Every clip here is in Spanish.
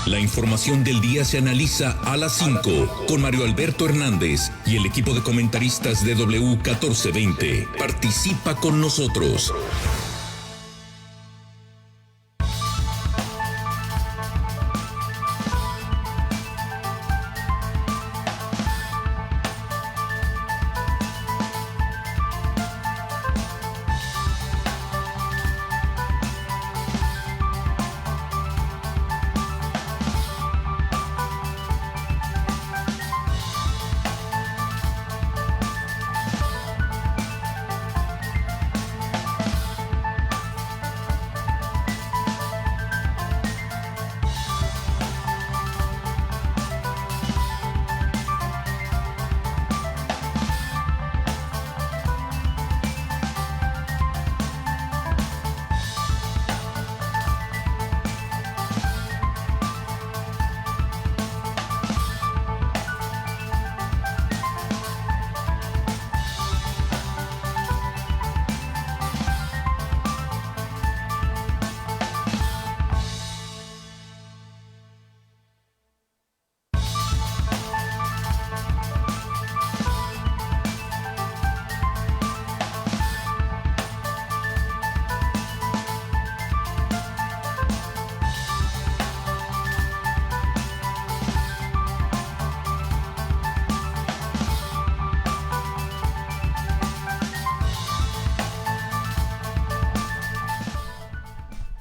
La información del día se analiza a las 5 con Mario Alberto Hernández y el equipo de comentaristas de W1420. Participa con nosotros.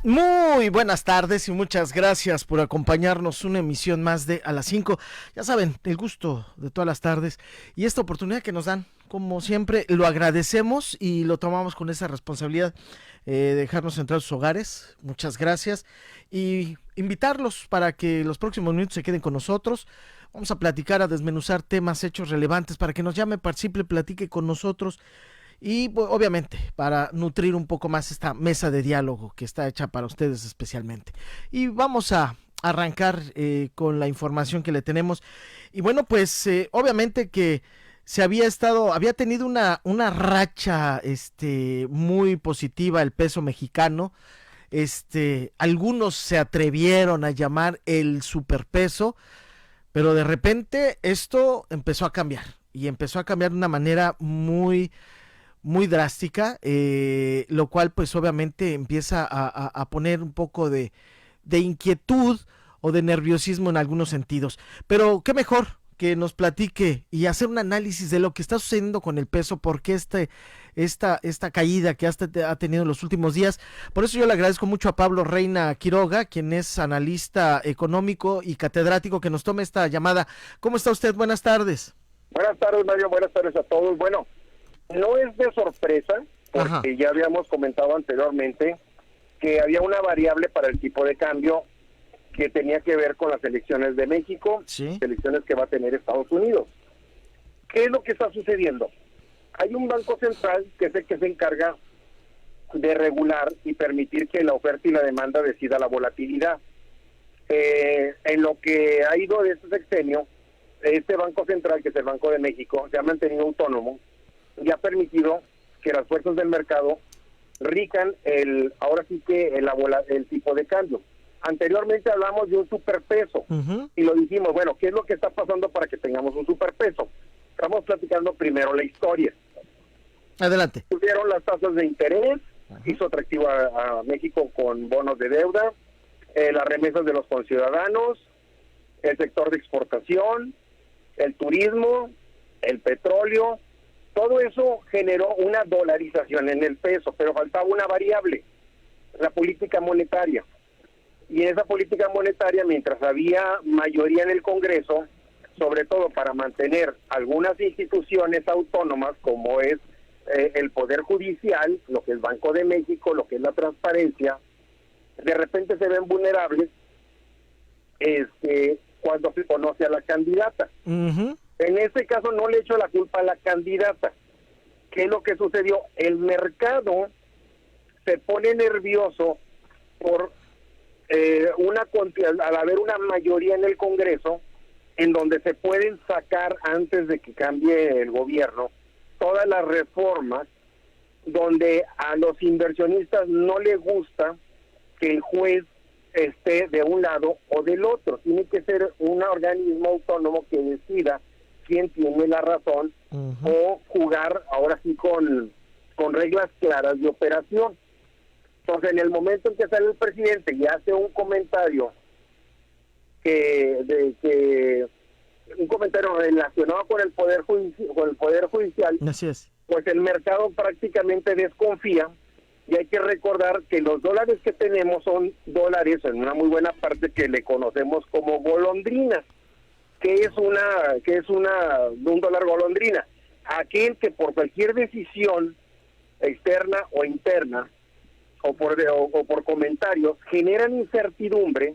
Muy buenas tardes y muchas gracias por acompañarnos una emisión más de A las 5. Ya saben, el gusto de todas las tardes y esta oportunidad que nos dan, como siempre, lo agradecemos y lo tomamos con esa responsabilidad de dejarnos entrar a sus hogares. Muchas gracias y invitarlos para que los próximos minutos se queden con nosotros. Vamos a platicar, a desmenuzar temas, hechos relevantes para que nos llame, participe, platique con nosotros. Y obviamente para nutrir un poco más esta mesa de diálogo que está hecha para ustedes especialmente. Y vamos a arrancar con la información que le tenemos. Y bueno, pues obviamente que había tenido una racha muy positiva el peso mexicano. Algunos se atrevieron a llamar el superpeso, pero de repente esto empezó a cambiar. Y empezó a cambiar de una manera muy drástica, lo cual pues obviamente empieza a poner un poco de inquietud o de nerviosismo en algunos sentidos. Pero qué mejor que nos platique y hacer un análisis de lo que está sucediendo con el peso, porque esta caída que ha tenido en los últimos días. Por eso yo le agradezco mucho a Pablo Reina Quiroga, quien es analista económico y catedrático, que nos tome esta llamada. ¿Cómo está usted? Buenas tardes. Buenas tardes, Mario. Buenas tardes a todos. Bueno, no es de sorpresa, porque Ajá. Ya habíamos comentado anteriormente que había una variable para el tipo de cambio que tenía que ver con las elecciones de México, ¿sí? Elecciones que va a tener Estados Unidos. ¿Qué es lo que está sucediendo? Hay un banco central que es el que se encarga de regular y permitir que la oferta y la demanda decida la volatilidad. En lo que ha ido de este sexenio, este banco central, que es el Banco de México, se ha mantenido autónomo y ha permitido que las fuerzas del mercado rijan ahora sí que el tipo de cambio. Anteriormente hablamos de un superpeso y lo dijimos, bueno, ¿qué es lo que está pasando para que tengamos un superpeso? Estamos platicando primero la historia. Adelante. Subieron las tasas de interés, hizo atractivo a México con bonos de deuda, las remesas de los conciudadanos, el sector de exportación, el turismo, el petróleo. Todo eso generó una dolarización en el peso, pero faltaba una variable, la política monetaria. Y en esa política monetaria, mientras había mayoría en el Congreso, sobre todo para mantener algunas instituciones autónomas, como es el Poder Judicial, lo que es Banco de México, lo que es la transparencia, de repente se ven vulnerables cuando se conoce a la candidata. En este caso no le echo la culpa a la candidata. ¿Qué es lo que sucedió? El mercado se pone nervioso por al haber una mayoría en el Congreso, en donde se pueden sacar antes de que cambie el gobierno todas las reformas, donde a los inversionistas no les gusta que el juez esté de un lado o del otro. Tiene que ser un organismo autónomo que decida quién tiene la razón, o jugar ahora sí con reglas claras de operación. Entonces, en el momento en que sale el presidente y hace un comentario un comentario relacionado con el poder judicial, así es, pues el mercado prácticamente desconfía. Y hay que recordar que los dólares que tenemos son dólares en una muy buena parte que le conocemos como golondrinas. ¿Qué es un dólar golondrina? Aquel que por cualquier decisión externa o interna o por comentarios generan incertidumbre,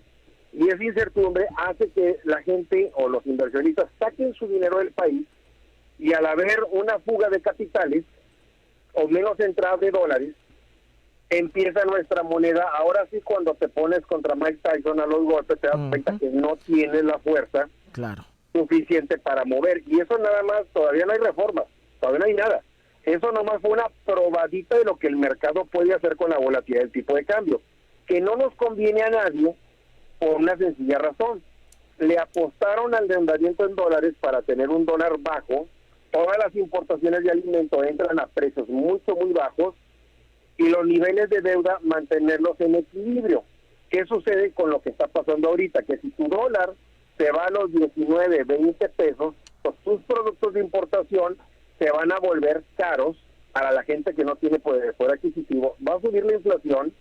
y esa incertidumbre hace que la gente o los inversionistas saquen su dinero del país, y al haber una fuga de capitales o menos entrada de dólares, empieza nuestra moneda. Ahora sí, cuando te pones contra Mike Tyson a los golpes, te das cuenta que no tienes la fuerza suficiente para mover. Y eso nada más, todavía no hay reformas, todavía no hay nada. Eso nomás fue una probadita de lo que el mercado puede hacer con la volatilidad del tipo de cambio, que no nos conviene a nadie por una sencilla razón. Le apostaron al endeudamiento en dólares para tener un dólar bajo. Todas las importaciones de alimentos entran a precios muy bajos, y los niveles de deuda mantenerlos en equilibrio. ¿Qué sucede con lo que está pasando ahorita? Que si tu dólar se va a los 19, 20 pesos, pues tus productos de importación se van a volver caros para la gente que no tiene poder adquisitivo. Va a subir la inflación,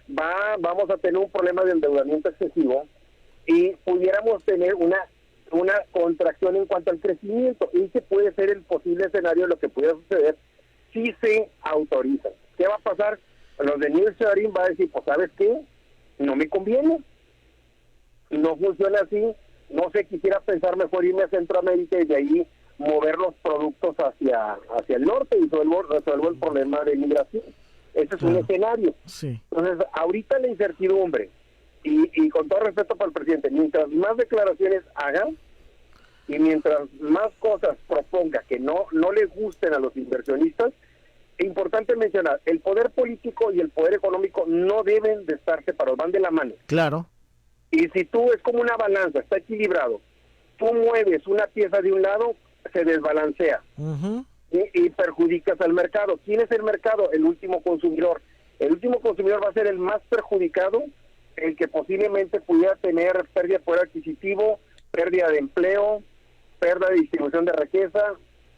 vamos a tener un problema de endeudamiento excesivo, y pudiéramos tener una contracción en cuanto al crecimiento. Y ese puede ser el posible escenario de lo que pudiera suceder si se autoriza. ¿Qué va a pasar? Los de nearshoring va a decir, pues ¿sabes qué? No me conviene, no funciona así, no sé, quisiera pensar mejor irme a Centroamérica y de ahí mover los productos hacia el norte, y resuelvo el problema de migración. Ese es un escenario. Sí. Entonces, ahorita la incertidumbre, y con todo respeto para el presidente, mientras más declaraciones hagan y mientras más cosas proponga que no le gusten a los inversionistas, es importante mencionar, el poder político y el poder económico no deben de estar separados, van de la mano. Claro. Y si tú, es como una balanza, está equilibrado, tú mueves una pieza de un lado, se desbalancea y perjudicas al mercado. ¿Quién es el mercado? El último consumidor. El último consumidor va a ser el más perjudicado, el que posiblemente pudiera tener pérdida de poder adquisitivo, pérdida de empleo, pérdida de distribución de riqueza,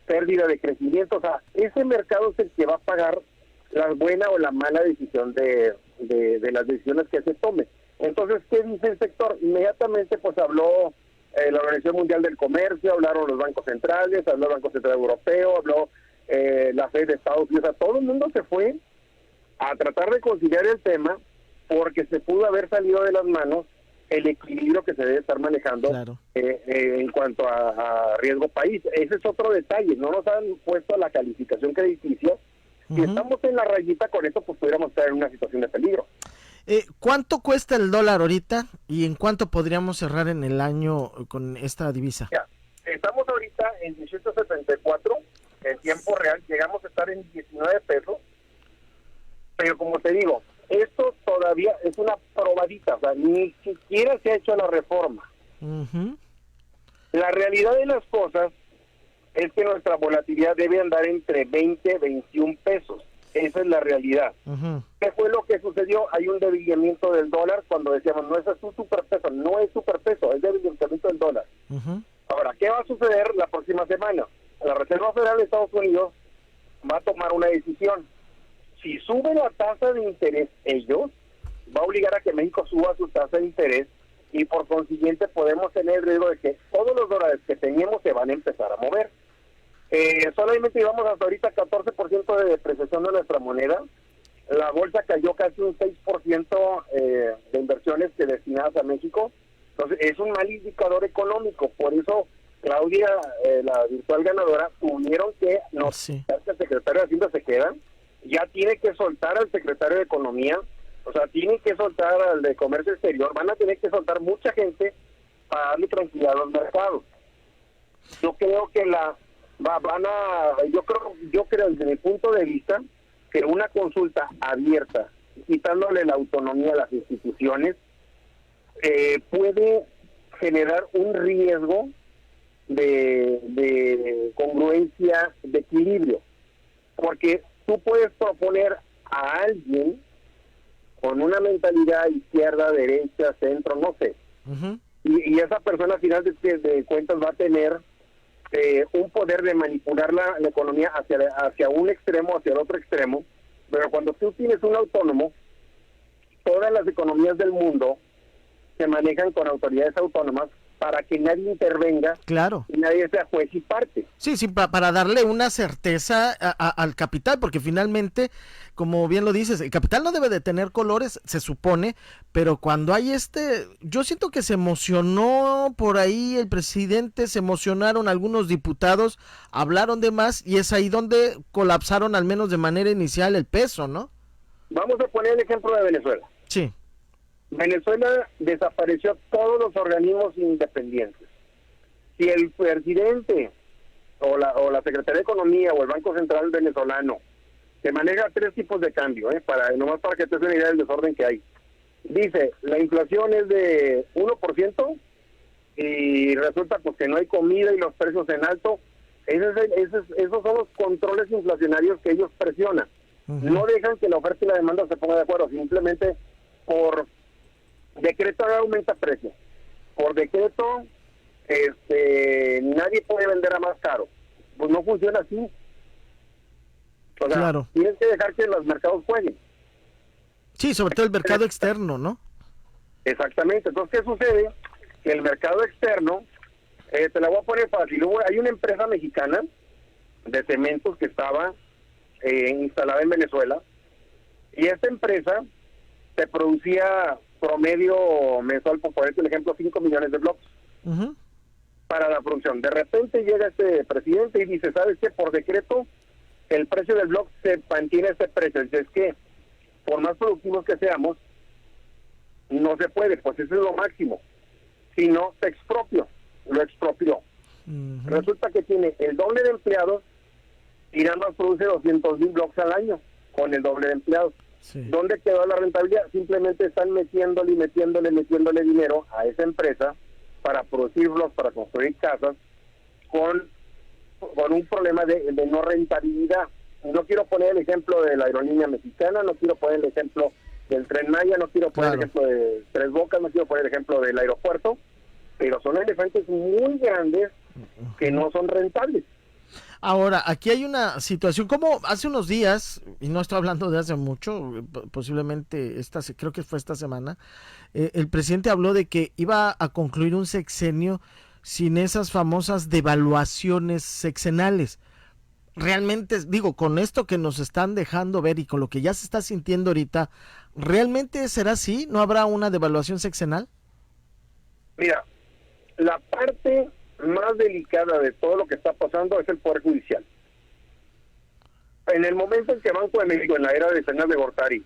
pérdida de crecimiento. O sea, ese mercado es el que va a pagar la buena o la mala decisión de las decisiones que se tomen. Entonces, ¿qué dice el sector? Inmediatamente pues habló la Organización Mundial del Comercio, hablaron los bancos centrales, habló el Banco Central Europeo, habló la Fed de Estados Unidos. O sea, todo el mundo se fue a tratar de conciliar el tema, porque se pudo haber salido de las manos el equilibrio que se debe estar manejando en cuanto a riesgo país. Ese es otro detalle, no nos han puesto la calificación crediticia. Si estamos en la rayita con esto, pues pudiéramos estar en una situación de peligro. ¿Cuánto cuesta el dólar ahorita y en cuánto podríamos cerrar en el año con esta divisa? Ya, estamos ahorita en 18.74 en tiempo real, llegamos a estar en 19 pesos, pero como te digo, esto todavía es una probadita, o sea, ni siquiera se ha hecho la reforma. La realidad de las cosas es que nuestra volatilidad debe andar entre 20 y 21 pesos. Esa es la realidad. ¿Qué fue lo que sucedió? Hay un debilitamiento del dólar cuando decíamos, no, eso es un superpeso. No es superpeso, es debilitamiento del dólar. Ahora, ¿qué va a suceder la próxima semana? La Reserva Federal de Estados Unidos va a tomar una decisión. Si sube la tasa de interés ellos, va a obligar a que México suba su tasa de interés, y por consiguiente podemos tener el riesgo de que todos los dólares que teníamos se van a empezar a mover. Solamente llevamos hasta ahorita 14% de depreciación de nuestra moneda. La bolsa cayó casi un 6% de inversiones que destinadas a México. Entonces es un mal indicador económico. Por eso Claudia, la virtual ganadora, tuvieron que notificar que el secretario de Hacienda se queda. Ya tiene que soltar al secretario de Economía, o sea, tiene que soltar al de Comercio Exterior, van a tener que soltar mucha gente para darle tranquilidad a los mercados. Yo creo que yo creo desde mi punto de vista que una consulta abierta, quitándole la autonomía a las instituciones, puede generar un riesgo de congruencia, de equilibrio, porque tú puedes proponer a alguien con una mentalidad izquierda, derecha, centro, no sé, y esa persona al final de cuentas va a tener un poder de manipular la economía hacia un extremo, hacia el otro extremo, pero cuando tú tienes un autónomo, todas las economías del mundo se manejan con autoridades autónomas para que nadie intervenga, claro, y nadie sea juez y parte. Sí, para darle una certeza al capital, porque finalmente, como bien lo dices, el capital no debe de tener colores, se supone, pero cuando hay yo siento que se emocionó por ahí el presidente, se emocionaron algunos diputados, hablaron de más, y es ahí donde colapsaron, al menos de manera inicial, el peso, ¿no? Vamos a poner el ejemplo de Venezuela. Sí. Venezuela desapareció todos los organismos independientes. Si el presidente o la Secretaría de Economía o el Banco Central venezolano, que maneja 3 tipos de cambio, nomás para que te des una idea del desorden que hay, dice, la inflación es de 1% y resulta pues que no hay comida y los precios en alto, esos son los controles inflacionarios que ellos presionan. No dejan que la oferta y la demanda se pongan de acuerdo, simplemente por decreto aumenta precio, por decreto nadie puede vender a más caro. Pues no funciona así. O sea, claro, tienes que dejar que los mercados jueguen. Sí, sobre todo el mercado externo, ¿no? Exactamente. Entonces, ¿qué sucede? Que el mercado externo, te la voy a poner fácil. Hay una empresa mexicana de cementos que estaba instalada en Venezuela, y esta empresa se producía promedio mensual, por poner un ejemplo, 5 millones de blocks para la producción. De repente llega este presidente y dice, ¿sabes qué? Por decreto, el precio del block se mantiene ese precio. Dice, es que por más productivos que seamos, no se puede, pues eso es lo máximo. Si no, te lo expropió. Resulta que tiene el doble de empleados y nada más produce 200,000 blocks al año con el doble de empleados. Sí. ¿Dónde quedó la rentabilidad? Simplemente están metiéndole dinero a esa empresa para producir blocks, para construir casas, con un problema de no rentabilidad. No quiero poner el ejemplo de la aerolínea mexicana, no quiero poner el ejemplo del Tren Maya, no quiero poner el ejemplo de Tres Bocas, no quiero poner el ejemplo del aeropuerto, pero son elefantes muy grandes que no son rentables. Ahora, aquí hay una situación, como hace unos días, y no estoy hablando de hace mucho, posiblemente creo que fue esta semana, el presidente habló de que iba a concluir un sexenio sin esas famosas devaluaciones sexenales. Realmente, digo, con esto que nos están dejando ver y con lo que ya se está sintiendo ahorita, ¿realmente será así? ¿No habrá una devaluación sexenal? Mira, la parte más delicada de todo lo que está pasando es el Poder Judicial. En el momento en que Banco de México, en la era de Salinas de Gortari,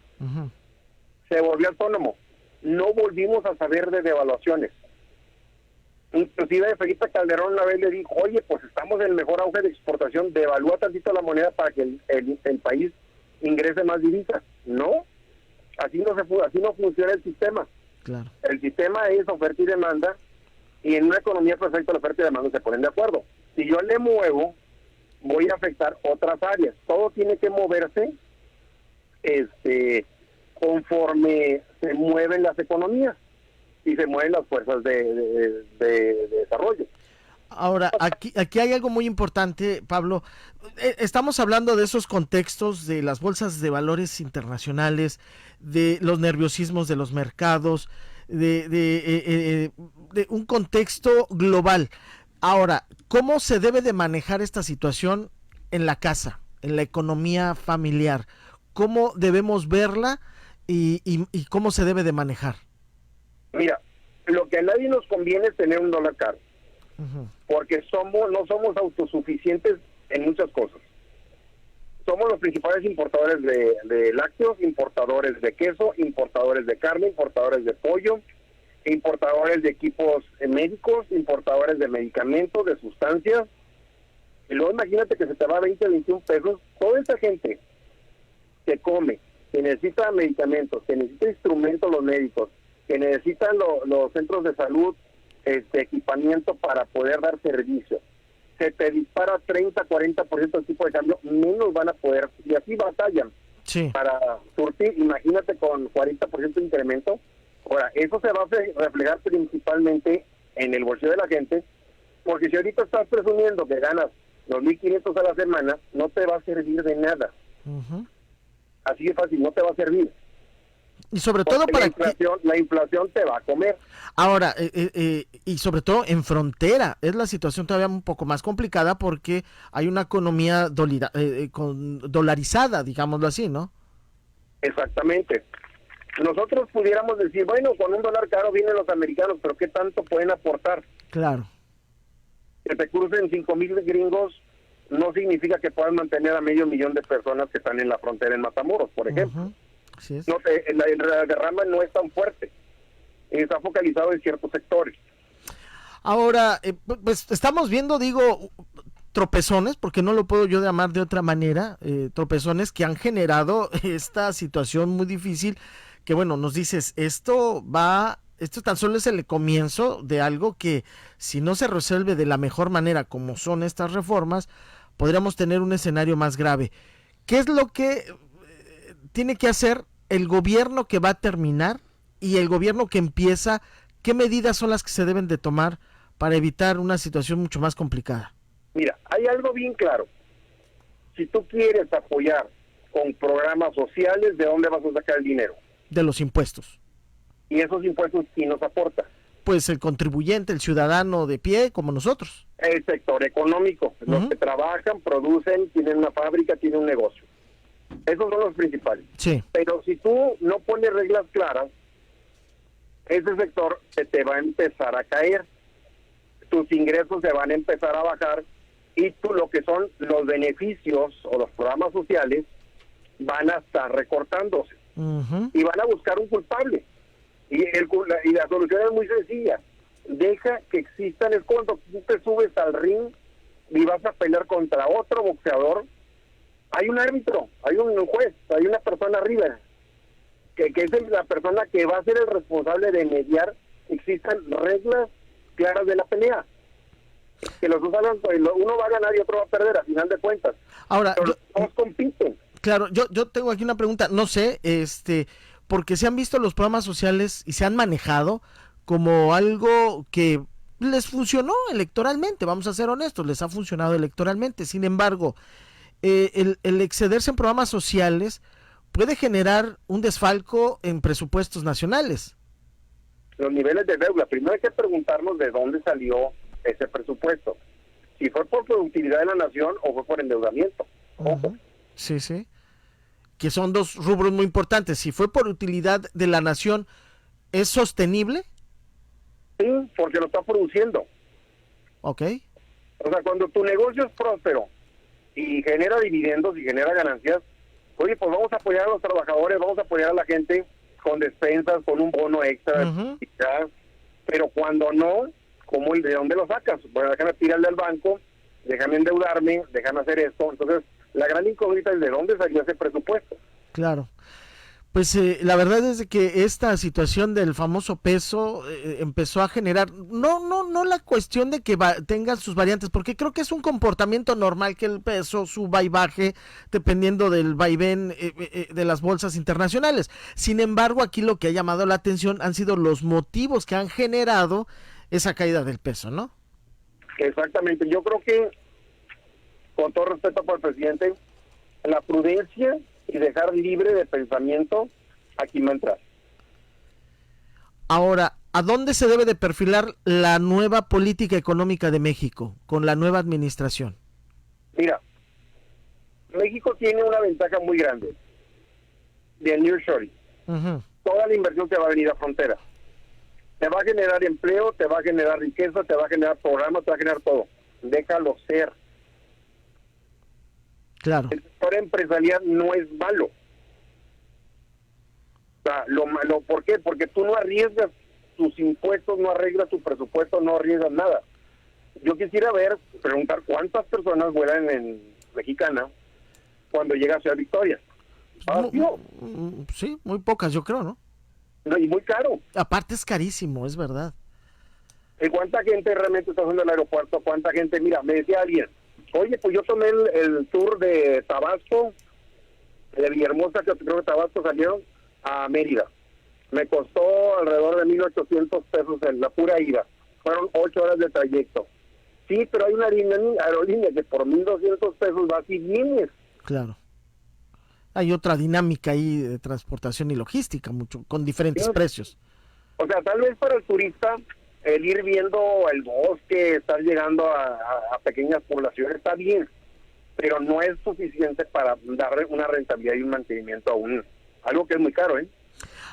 se volvió autónomo, no volvimos a saber de devaluaciones. Inclusive Felipe Calderón una vez le dijo, oye, pues estamos en el mejor auge de exportación, devalúa tantito la moneda para que el país ingrese más divisas. No, así no funciona el sistema. Claro. El sistema es oferta y demanda, y en una economía perfecta la oferta y demanda se ponen de acuerdo. Si yo le muevo, voy a afectar otras áreas. Todo tiene que moverse conforme se mueven las economías y se mueven las fuerzas de desarrollo. Ahora, aquí hay algo muy importante, Pablo. Estamos hablando de esos contextos de las bolsas de valores internacionales, de los nerviosismos de los mercados, de un contexto global. Ahora, ¿cómo se debe de manejar esta situación en la casa, en la economía familiar? ¿Cómo debemos verla y cómo se debe de manejar? Mira, lo que a nadie nos conviene es tener un dólar caro, porque no somos autosuficientes en muchas cosas. Somos los principales importadores de lácteos, importadores de queso, importadores de carne, importadores de pollo, importadores de equipos médicos, importadores de medicamentos, de sustancias. Y luego imagínate que se te va a 20, 21 pesos. Toda esa gente que come, que necesita medicamentos, que necesita instrumentos los médicos, que necesitan los centros de salud equipamiento para poder dar servicio. Se te dispara 30-40% el tipo de cambio, menos van a poder, y así batallan para surtir, imagínate con 40% de incremento. Ahora, eso se va a reflejar principalmente en el bolsillo de la gente, porque si ahorita estás presumiendo que ganas 2.500 a la semana, no te va a servir de nada. Así de fácil, no te va a servir. Y sobre todo para la inflación te va a comer. Ahora, y sobre todo en frontera, es la situación todavía un poco más complicada porque hay una economía dolarizada, digámoslo así, ¿no? Exactamente. Nosotros pudiéramos decir, bueno, con $1 caro vienen los americanos, pero ¿qué tanto pueden aportar? Claro. Que te crucen 5,000 gringos no significa que puedan mantener a 500,000 de personas que están en la frontera en Matamoros, por ejemplo. Así es. No, la derrama no es tan fuerte, está focalizado en ciertos sectores. Ahora, pues estamos viendo, digo, tropezones, porque no lo puedo yo llamar de otra manera, tropezones que han generado esta situación muy difícil, que bueno, nos dices, esto tan solo es el comienzo de algo que si no se resuelve de la mejor manera como son estas reformas, podríamos tener un escenario más grave. ¿Qué es lo que tiene que hacer el gobierno que va a terminar y el gobierno que empieza? ¿Qué medidas son las que se deben de tomar para evitar una situación mucho más complicada? Mira, hay algo bien claro. Si tú quieres apoyar con programas sociales, ¿de dónde vas a sacar el dinero? De los impuestos. ¿Y esos impuestos quién nos aporta? Pues el contribuyente, el ciudadano de pie, como nosotros. El sector económico, los que trabajan, producen, tienen una fábrica, tienen un negocio. Esos son los principales. Sí. Pero si tú no pones reglas claras, ese sector se te va a empezar a caer, tus ingresos se van a empezar a bajar y tú lo que son los beneficios o los programas sociales van a estar recortándose y van a buscar un culpable. Y la solución es muy sencilla. Deja que existan, es cuando tú te subes al ring y vas a pelear contra otro boxeador. Hay un árbitro, hay un juez, hay una persona arriba, que es la persona que va a ser el responsable de mediar, existan reglas claras de la pelea. Que los dos uno va a ganar y otro va a perder, a final de cuentas. Ahora, pero todos compiten. Claro, yo tengo aquí una pregunta, no sé, porque se han visto los programas sociales y se han manejado como algo que les funcionó electoralmente, vamos a ser honestos, les ha funcionado electoralmente. Sin embargo, el excederse en programas sociales puede generar un desfalco en presupuestos nacionales. Los niveles de deuda, primero hay que preguntarnos de dónde salió ese presupuesto, si fue por productividad de la nación o fue por endeudamiento. Ojo. Sí, que son dos rubros muy importantes. Si fue por utilidad de la nación, ¿es sostenible? Sí, porque lo está produciendo. Ok. O sea, cuando tu negocio es próspero y genera dividendos y genera ganancias, oye, pues vamos a apoyar a los trabajadores, vamos a apoyar a la gente con despensas, con un bono extra, pero cuando no, ¿cómo de dónde lo sacas? Bueno, déjame tirarle al banco, déjame endeudarme, déjame hacer esto. Entonces, la gran incógnita es de dónde salió ese presupuesto. Claro. Pues la verdad es que esta situación del famoso peso empezó a generar, no la cuestión de que tengan sus variantes, porque creo que es un comportamiento normal que el peso suba y baje dependiendo del vaivén de las bolsas internacionales. Sin embargo, aquí lo que ha llamado la atención han sido los motivos que han generado esa caída del peso, ¿no? Exactamente. Yo creo que, con todo respeto por el presidente, la prudencia y dejar libre de pensamiento aquí va a entrar. Ahora, ¿a dónde se debe de perfilar la nueva política económica de México con la nueva administración? Mira, México tiene una ventaja muy grande del nearshoring. Toda la inversión te va a venir a frontera. Te va a generar empleo, te va a generar riqueza, te va a generar programas, te va a generar todo. Déjalo ser. Claro. El sector empresarial no es malo. O sea, lo malo, ¿por qué? Porque tú no arriesgas tus impuestos, no arreglas tu presupuesto, no arriesgas nada. Yo quisiera preguntar cuántas personas vuelan en Mexicana cuando llega a Ciudad Victoria. Sí, muy pocas, yo creo, ¿no? No, y muy caro. Aparte es carísimo, es verdad. ¿Y cuánta gente realmente está haciendo el aeropuerto? ¿Cuánta gente? Mira, me decía alguien, oye, pues yo tomé el tour de Tabasco, de Villahermosa, que creo que Tabasco salieron a Mérida. Me costó alrededor de 1,800 pesos en la pura ida. Fueron 8 horas de trayecto. Sí, pero hay una aerolínea que por 1,200 pesos vas y vienes. Claro. Hay otra dinámica ahí de transportación y logística, mucho con diferentes precios. O sea, tal vez para el turista, el ir viendo el bosque, estar llegando a pequeñas poblaciones, está bien, pero no es suficiente para darle una rentabilidad y un mantenimiento a algo que es muy caro, ¿eh?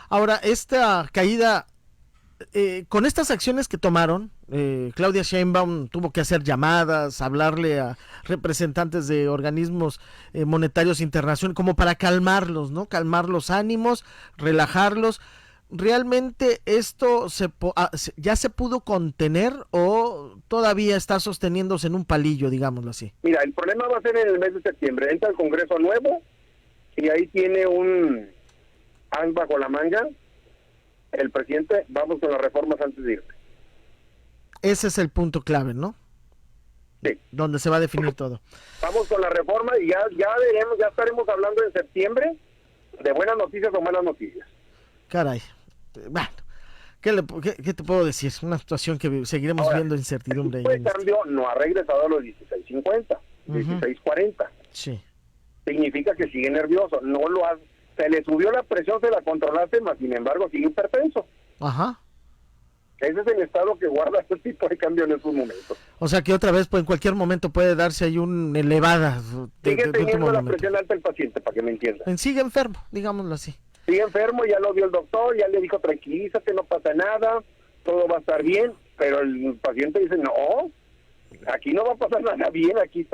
Ahora, esta caída, con estas acciones que tomaron, Claudia Sheinbaum tuvo que hacer llamadas, hablarle a representantes de organismos monetarios internacionales, como para calmarlos, ¿no? Calmar los ánimos, relajarlos. ¿Realmente esto ya se pudo contener o todavía está sosteniéndose en un palillo, digámoslo así? Mira, el problema va a ser en el mes de septiembre. Entra el Congreso nuevo y ahí tiene un as bajo la manga el presidente. Vamos con las reformas antes de irse. Ese es el punto clave, ¿no? Sí. Donde se va a definir todo. Vamos con la reforma y ya veremos, ya estaremos hablando en septiembre de buenas noticias o malas noticias. Caray. Bueno, ¿qué te puedo decir? Una situación que seguiremos viendo incertidumbre. El cambio no ha regresado a los 16.50, 16.40. Sí. Significa que sigue nervioso. No lo ha, se le subió la presión, se la controlaste, mas sin embargo sigue hipertenso. Ajá. Ese es el estado que guarda este tipo de cambio en estos momentos. O sea que otra vez, pues en cualquier momento puede darse ahí una elevada. Sigue teniendo la presión alta el paciente, para que me entiendan. Sigue enfermo, digámoslo así. Sigue enfermo, ya lo vio el doctor, ya le dijo tranquilízate, no pasa nada, todo va a estar bien, pero el paciente dice no, aquí no va a pasar nada bien, aquí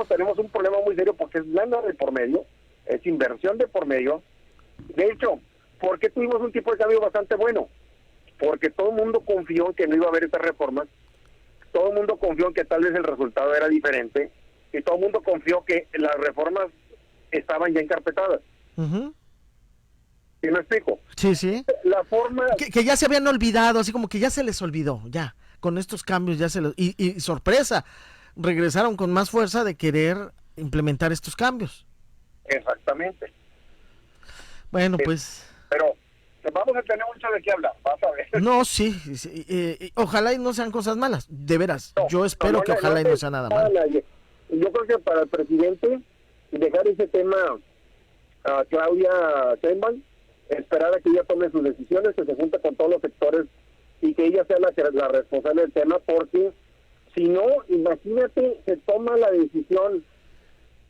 tenemos un problema muy serio porque es lana de por medio, es inversión de por medio. De hecho, ¿por qué tuvimos un tipo de cambio bastante bueno? Porque todo el mundo confió en que no iba a haber estas reformas, todo el mundo confió en que tal vez el resultado era diferente, y todo el mundo confió que las reformas estaban ya encarpetadas. ¿Sí me explico? Sí. La forma... Que ya se habían olvidado, así como que ya se les olvidó, ya, con estos cambios ya se les... Y sorpresa, regresaron con más fuerza de querer implementar estos cambios. Exactamente. Bueno, pues... Pero vamos a tener mucho de qué hablar, vas a ver. No, sí, ojalá y no sean cosas malas, de veras. No, yo espero que ojalá y no sea nada malo. Yo creo que para el presidente, dejar ese tema a Claudia Sheinbaum, esperar a que ella tome sus decisiones, que se junte con todos los sectores y que ella sea la responsable del tema, porque si no, imagínate, se toma la decisión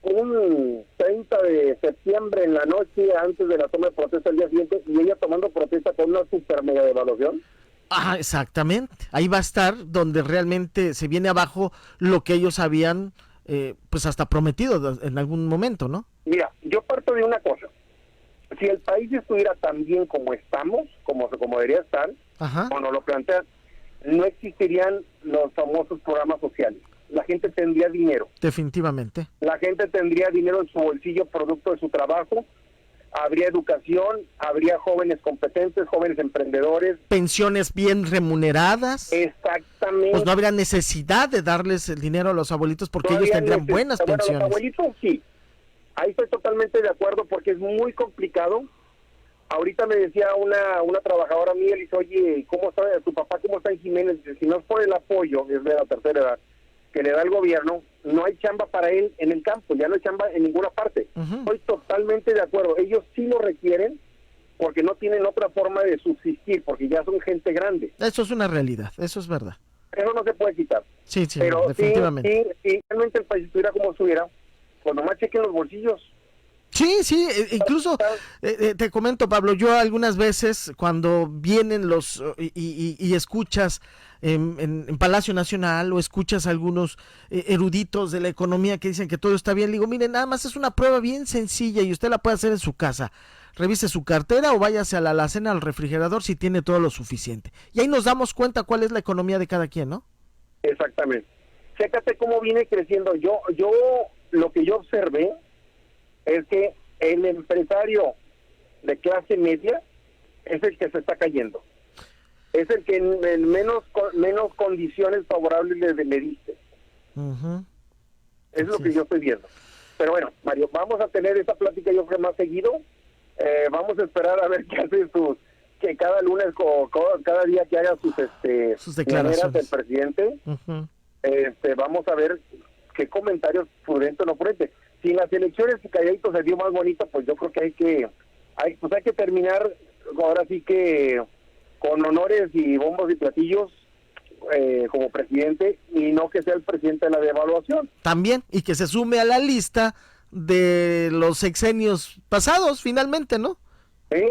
un 30 de septiembre en la noche antes de la toma de protesta el día siguiente y ella tomando protesta con una super mega devaluación. Ah, exactamente. Ahí va a estar donde realmente se viene abajo lo que ellos habían pues hasta prometido en algún momento, ¿no? Mira, yo parto de una cosa. Si el país estuviera tan bien como estamos, como debería estar, cuando lo plantean, no existirían los famosos programas sociales. La gente tendría dinero. Definitivamente. La gente tendría dinero en su bolsillo producto de su trabajo. Habría educación, habría jóvenes competentes, jóvenes emprendedores. Pensiones bien remuneradas. Exactamente. Pues no habría necesidad de darles el dinero a los abuelitos porque ellos tendrían buenas pensiones. Los abuelitos sí. Ahí estoy totalmente de acuerdo porque es muy complicado. Ahorita me decía una trabajadora mía, le dice, oye, ¿cómo está tu papá? ¿Cómo está en Jiménez? Dice, si no es por el apoyo, es de la tercera edad, que le da el gobierno, no hay chamba para él en el campo, ya no hay chamba en ninguna parte. Estoy totalmente de acuerdo. Ellos sí lo requieren porque no tienen otra forma de subsistir, porque ya son gente grande. Eso es una realidad, eso es verdad. Eso no se puede quitar. Sí, pero definitivamente. Si realmente el país estuviera como estuviera, cuando más chequen los bolsillos. Sí, incluso te comento, Pablo, yo algunas veces cuando vienen los y escuchas en Palacio Nacional o escuchas a algunos eruditos de la economía que dicen que todo está bien, le digo, miren, nada más es una prueba bien sencilla y usted la puede hacer en su casa. Revise su cartera o váyase a la alacena, al refrigerador si tiene todo lo suficiente. Y ahí nos damos cuenta cuál es la economía de cada quien, ¿no? Exactamente. Chécate cómo viene creciendo. Yo lo que yo observé es que el empresario de clase media es el que se está cayendo. Es el que en menos condiciones favorables le diste. Es lo que yo estoy viendo. Pero bueno, Mario, vamos a tener esa plática yo creo más seguido. Vamos a esperar a ver qué hace que cada lunes o cada día que haga sus declaraciones del presidente. Vamos a ver qué comentarios prudente o no prudente. Si en las elecciones calladito se dio más bonito, pues yo creo que hay que terminar ahora sí que con honores y bombos y platillos como presidente, y no que sea el presidente de la devaluación. También, y que se sume a la lista de los sexenios pasados, finalmente, ¿no? ¿Sí?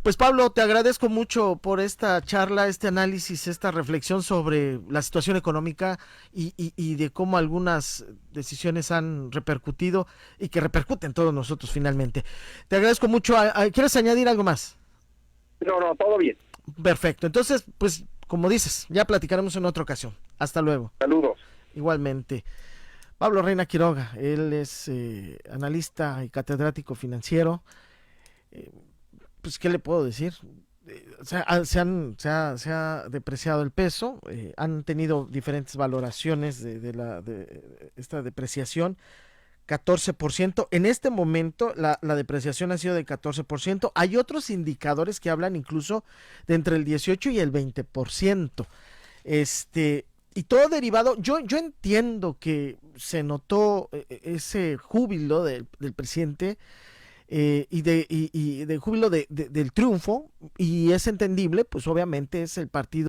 Pues Pablo, te agradezco mucho por esta charla, este análisis, esta reflexión sobre la situación económica y de cómo algunas decisiones han repercutido y que repercuten todos nosotros finalmente. Te agradezco mucho. ¿Quieres añadir algo más? No, todo bien. Perfecto. Entonces, pues, como dices, ya platicaremos en otra ocasión. Hasta luego. Saludos. Igualmente. Pablo Reina Quiroga, él es analista y catedrático financiero. Pues, ¿qué le puedo decir? Se ha depreciado el peso, han tenido diferentes valoraciones de esta depreciación, 14%. En este momento la depreciación ha sido de 14%. Hay otros indicadores que hablan incluso de entre el 18 y el 20%. Y todo derivado, yo entiendo que se notó ese júbilo del presidente, y de júbilo del triunfo, y es entendible, pues obviamente es el partido